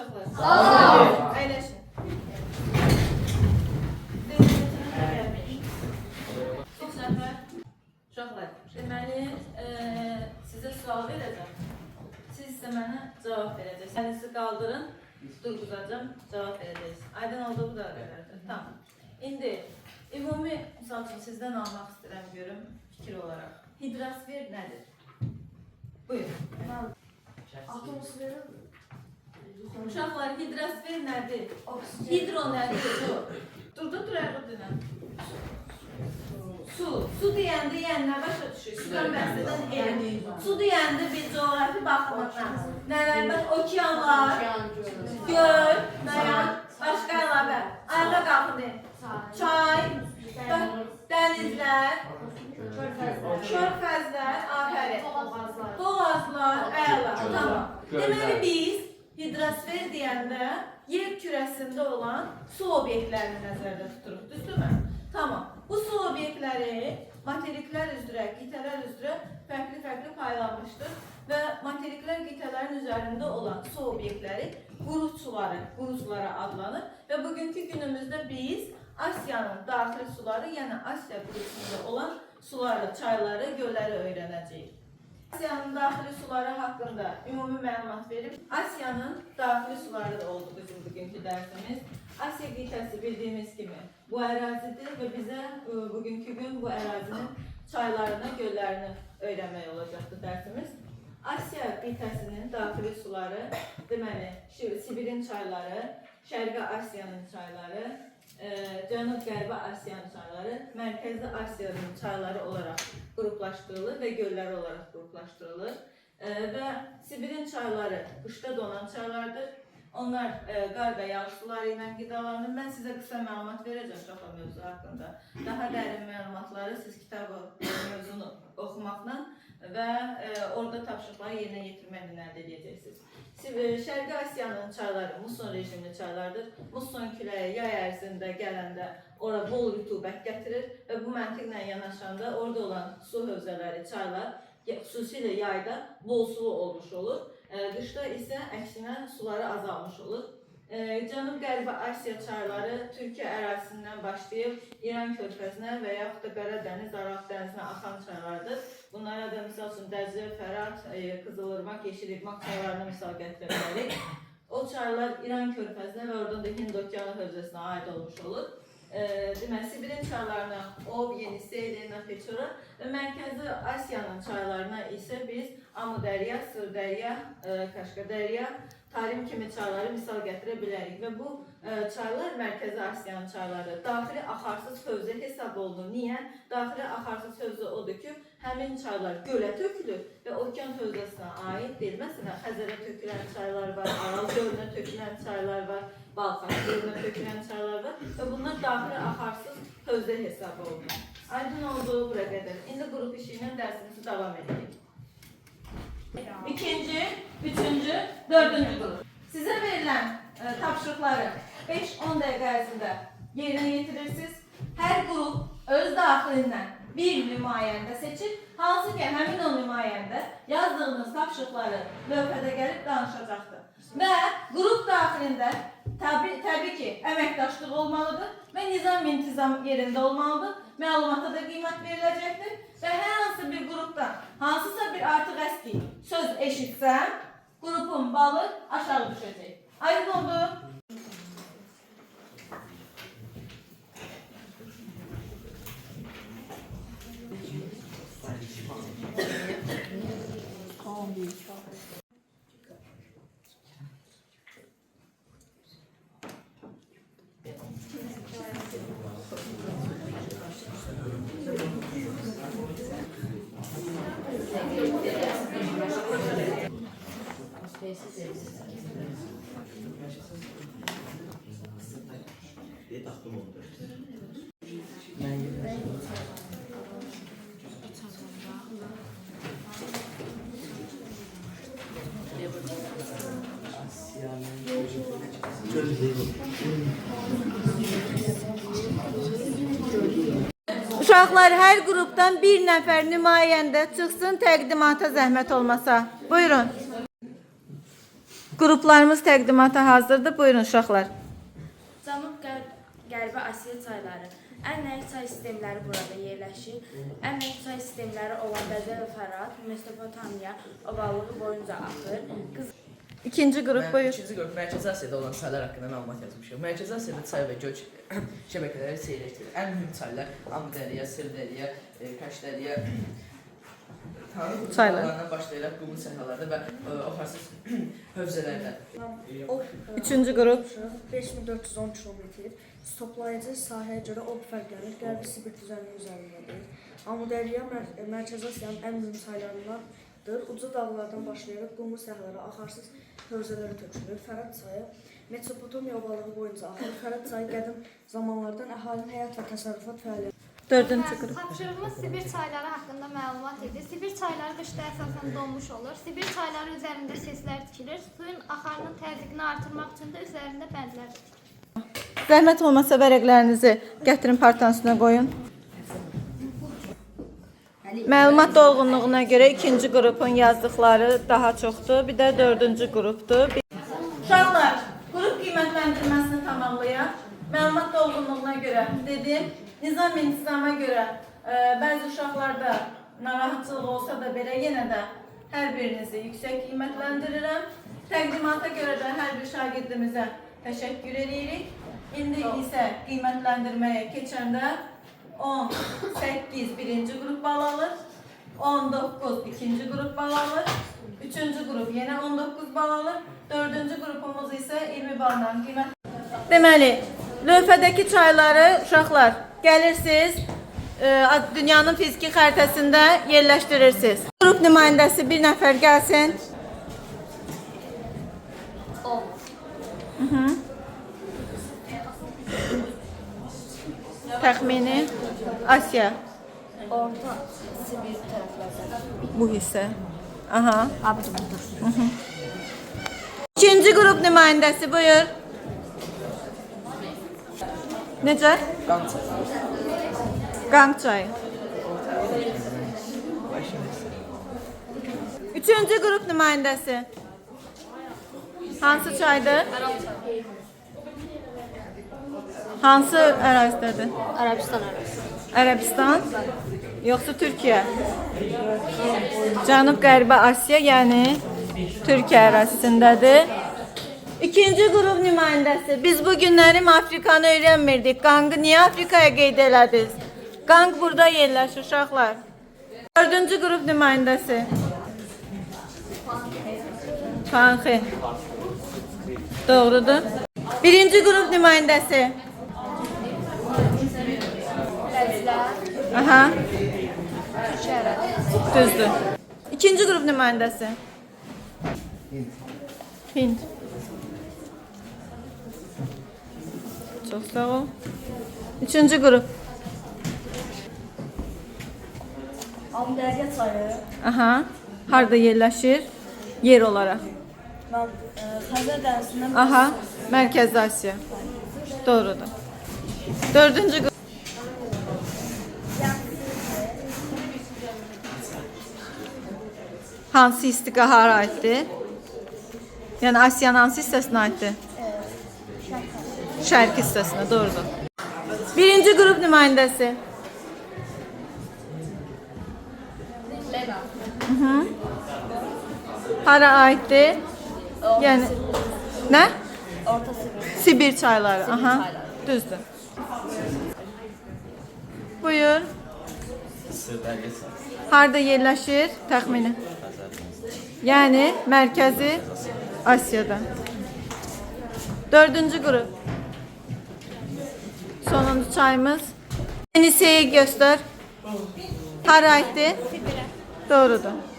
uşaqlar? Sağ olun. Əyləşin. Çox nəfər. Uşaqlar, deməli, sizə sual verəcəm. Siz isə mənə cavab verəcəksiniz. Əlinizi qaldırın, durğuzacam, cavab verəcəksiniz. Aydın oldu bu da qədərdir. Tamam. İndi, ümumi, misal üçün sizdən almaq istəyirəm görüm fikir olaraq. Hidrosfer nədir? Buyurun. Atmosferin Uşaqlar, hidrosfer nədir? Hidro nədir? Dur, ayağı dönəm. Su deyəndə yəni nə başa düşür? Sudan bəhs edən elm. Su deyəndə bir coğrafi baxımdan nələr var? Okeanlar, göl, başqa əlavə. Ayağa qalxın deyin. Çay, dənizlər, körfəzlər, afərin. Boğazlar, əla. Tamam. Deməli biz hidrosfer deyəndə yer kürəsində olan su obyektlərini nəzərdə tuturuq. Düzdürmü? Tamam. Bu su obyektləri materiklər üzrə, qitələr üzrə fərqli paylanmışdır və materiklər qitələrin üzərində olan su obyektləri quru suları adlanır və bugünkü günümüzdə biz Asiyanın daxili suları, yəni Asiya qurusunda olan suları, çayları, gölləri öyrənəcəyik. Asiyanın daxili suları haqqında ümumi məlumat verib, Asiyanın daxili suları da oldu bizim bugünkü dərsimiz. Asiya qitəsi bildiyimiz kimi bu ərazidir və bizə bugünkü gün bu ərazinin çaylarını, göllərini öyrənmək olacaqdır dərsimiz. Asiya qitəsinin daxili suları, deməli, Sibirin çayları, Şərqi Asiyanın çayları, Cənub-Qərbi Asiyanın çayları, Mərkəzi Asiyanın çayları olaraq qruplaşdırılır və gölləri olaraq qruplaşdırılır. Və Sibirin çayları qışda donan çaylardır. Onlar qar və yağış suları ilə qidalanır. Mən sizə qısa məlumat verəcəm Şafa mövzu haqqında. Daha dərin məlumatları siz kitabı mövzunu oxumaqla və orada tapşırıqları yerinə yetirməklə əldə edəcəksiniz. Şərqi Asiyanın çayları muson rejimli çaylardır. Muson küləyi yay ərzində gələndə ora bol rütubət gətirir və bu məntiqlə yanaşanda orada olan su hövzələri, çaylar xüsusilə yayda bol sulu olmuş olur. Qışda isə əksinə suları azalmış olur. Cənub-Qərbi Asiya çayları Türkiyə ərazisindən başlayıb İran körfəzinə və yaxud da Qara dəniz, Araq dənizinə axan çaylardır. Bunlara da misal üçün Dəclə, Fərat, Qızılırmaq, Yeşilirmaq çaylarına misal gətirə bilərik. O çaylar İran körfəzinə və oradan da Hind okeanı hövzəsinə aid olmuş olur. Deməli, Sibirin çaylarına Ob, Yenisey, Lena, Peçora və Mərkəzi Asiyanın çaylarına isə biz Amudərya, Sırdərya, Qaşqadərya, Tarim kimi çayları misal gətirə bilərik və bu çaylar Mərkəzi Asiyanın çayları daxili axarsız hövzə hesab olunur. Niyə? Daxili axarsız hövzə odur ki, həmin çaylar gölə tökülür və okean hövzəsinə aid deyil. Məsələn, Xəzərə tökülən çaylar var, Aral gölünə tökülən çaylar var, Balxas gölünə tökülən çaylar var və bunlar daxili axarsız hövzə hesab olunur. Aydın olduğu bura qədər. İndi qrup işi ilə dərsimizi davam edirik. İkinci, üçüncü, dördüncü qrup. Sizə verilən tapşırıqları 5-10 dəqiqə ərzində yerinə yetirirsiniz. Hər qrup öz daxilindən bir nümayəndə seçir. Hansı ki, həmin o nümayəndə yazdığınız tapşırıqları lövhədə gəlib danışacaqdır. Və qrup daxilində təbii ki, əməkdaşlıq olmalıdır və nizam-intizam yerində olmalıdır. Məlumata da qiymət veriləcəkdir və hər hansı bir qrupdan hansısa bir artıq əski söz eşitsəm, qrupun balı aşağı düşəcək. Aydın oldu? Uşaqlar, hər qrupdan bir nəfər nümayəndə çıxsın təqdimata zəhmət olmasa. Buyurun. Qruplarımız təqdimata hazırdır. Buyurun uşaqlar. Cənub-Qərbi Asiya çayları. Ən nəhəng çay sistemləri burada yerləşir. Ən nəhəng çay sistemləri olan Bəzər və Fərat, Mesopotamiya ovalığı boyunca axır. İkinci qrup buyur. İkinci qrup Mərkəzi Asiyada olan çaylar haqqında məlumat yazmışam. Mərkəzi Asiyada çay və göç şəbəkələri seyr Ən mühüm çaylar Amudəriya, Sırdəriya, Kaşdəriya Çaylar. başlayaraq qumlu səhralarda və oxarsız hövzələrdə. Üçüncü qrup. 5410 kilometr. Toplayıcı sahəyə görə ob fərqlənir. Qərbi Sibir düzənliyi üzərindədir. Amudəriya Mərkəzi Asiyanın ən mühüm çaylarındandır. Uca dağlardan başlayaraq qumlu səhralara, axarsız hövzələrə tökülür. Fərat çayı Mesopotamiya ovalığı boyunca axır. Fərat çayı qədim zamanlardan əhalinin həyat və təsərrüfat fəaliyyəti. Dördüncü qrup. Tapşırığımız Sibir çayları haqqında məlumat idi. Sibir çayları qışda əsasən donmuş olur. Sibir çayları üzərində seslər tikilir. Suyun axarının təzyiqini artırmaq üçün də üzərində bəndlər tikilir. Zəhmət olmasa vərəqlərinizi gətirin partanın üstünə qoyun. Məlumat dolğunluğuna görə ikinci qrupun yazdıqları daha çoxdur. Bir də dördüncü qrupdur. Uşaqlar, qrup qiymətləndirməsini tamamlayaq. Məlumat dolğunluğuna görə dedim. Nizam-intizama görə bəzi uşaqlarda narahatçılıq olsa da belə yenə də hər birinizi yüksək qiymətləndirirəm. Təqdimata görə də hər bir şagirdimizə təşəkkür edirik. İndi isə qiymətləndirməyə keçəndə 18 birinci qrup bal alır, 19 ikinci qrup bal alır, üçüncü qrup yenə 19 bal alır, dördüncü qrupumuz isə 20 balla qiymət. Deməli, lövhədəki çayları uşaqlar gəlirsiniz, dünyanın fiziki xəritəsində yerləşdirirsiniz. Qrup nümayəndəsi bir nəfər gəlsin. Təxmini Asiya. Orta Sibir tərəflərdə. Bu hissə. Aha. İkinci qrup nümayəndəsi buyur. Necə? Qanq çayı. Üçüncü qrup nümayəndəsi. Hansı çaydır? Hansı ərazidədir? Ərəbistan ərazisi. Ərəbistan, yoxsa Türkiyə? Cənub-Qərbi Asiya, yəni Türkiyə ərazisindədir. İkinci qrup nümayəndəsi. Biz bu günlərim Afrikanı öyrənmirdik. Qanqı niyə Afrikaya qeyd elədiniz? Qanq burada yerləşir uşaqlar. Dördüncü qrup nümayəndəsi. Fanxi. Doğrudur. Birinci qrup nümayəndəsi. Aha. Düzdür. İkinci qrup nümayəndəsi. Hind. Çox sağ ol. Üçüncü qrup. Amudəriya çayı Aha. Harda yerləşir? Yer olaraq. Xəzər dənizindən Aha. Mərkəzi Asiya. Doğrudur. Dördüncü qrup. Hansı istiqahara aiddir? Yəni Asiyanın hansı hissəsinə aiddir? Şərq hissəsinə, doğrudur. Birinci qrup nümayəndəsi. Hara aiddir? Yəni nə? Orta Sibir. Sibir çayları. Aha. Düzdür. Buyur. Harda yerləşir təxmini? Yəni Mərkəzi Asiyada. Dördüncü qrup. Sonuncu çayımız. Yenisəyə göstər. Hara aiddir? Doğrudur.